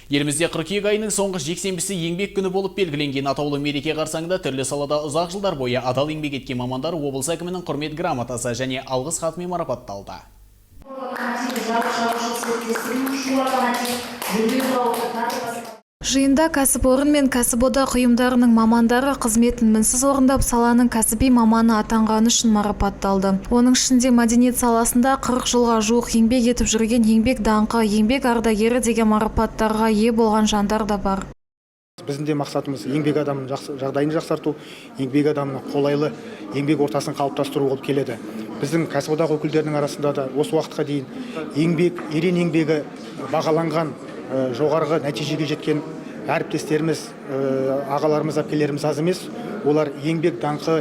Елімізде қыркүйек айының соңғы жексенбісі еңбек күні болып белгіленген атаулы мереке қарсаңында түрлі салада ұзақ жылдар бойы адал еңбек еткен мамандар облыс әкімінің құрмет грамотасы және алғыс хатымен марапатталды. Жиында кәсіпорын мен кәсіподақ ұйымдарының мамандары қызметін мінсіз орындап саланың кәсіби маманы атанғаны үшін марапатталды. Оның ішінде мәдениет саласында 40 жылға жуық еңбек етіп жүрген еңбек даңқы, еңбек ардагері деген марапаттарға ие болған жандар да бар. Біздің де мақсатымыз еңбек адамының жағдайын жақсарту, еңбек адамының қолайлы еңбек ортасын қалыптастыру болып келеді. Біздің кәсіподақ өкілдерінің арасында да осы уақытқа дейін ерен еңбегі бағаланған, жоғарғы нәтижеге жеткен әріптестеріміз, ағаларымыз, әпкелеріміз аз емес. Олар еңбек даңқы,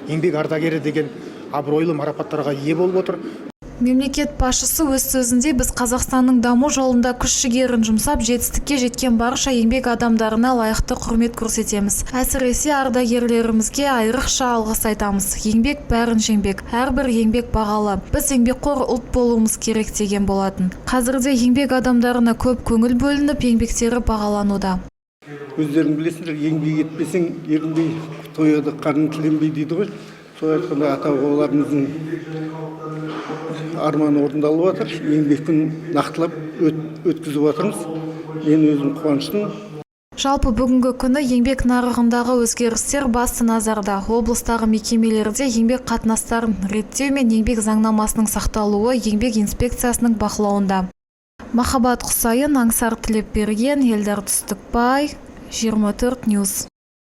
еңбек ардагері деген абыройлы марапаттарға ие болып отыр. Мемлекет басшысы өз сөзінде біз Қазақстанның даму жолында күш-жігерін жұмсап, жетістікке жеткен барша еңбек адамдарына лайықты құрмет көрсетеміз. Әсіресе ардагерлерімізге айрықша алғыс айтамыз. Еңбек бәрін жеңбек, әрбір еңбек бағалы. Біз еңбекқор ұлт болуымыз керек деген болатын. Қазірде еңбек адамдарына көп көңіл бөлініп, еңбектері бағалануда. Өздерің білесіңдер, еңбек етпесең, ерінбей тояды, қарның тіленбей дейді ғой. Сол айтқанда ата-бабаларымыздың арманы орындалып жатыр. Еңбек күнін нақтылап өткізіп жатырмыз. Мен өзім қуаныштымын. Жалпы бүгінгі күні еңбек нарығындағы өзгерістер басты назарда. Облыстағы мекемелерде еңбек қатынастарын реттеу мен еңбек заңнамасының сақталуы еңбек инспекциясының бақылауында. Махаббат Құсайын, Аңсар Тілепберген, Елдар Түстікбай, 24 News.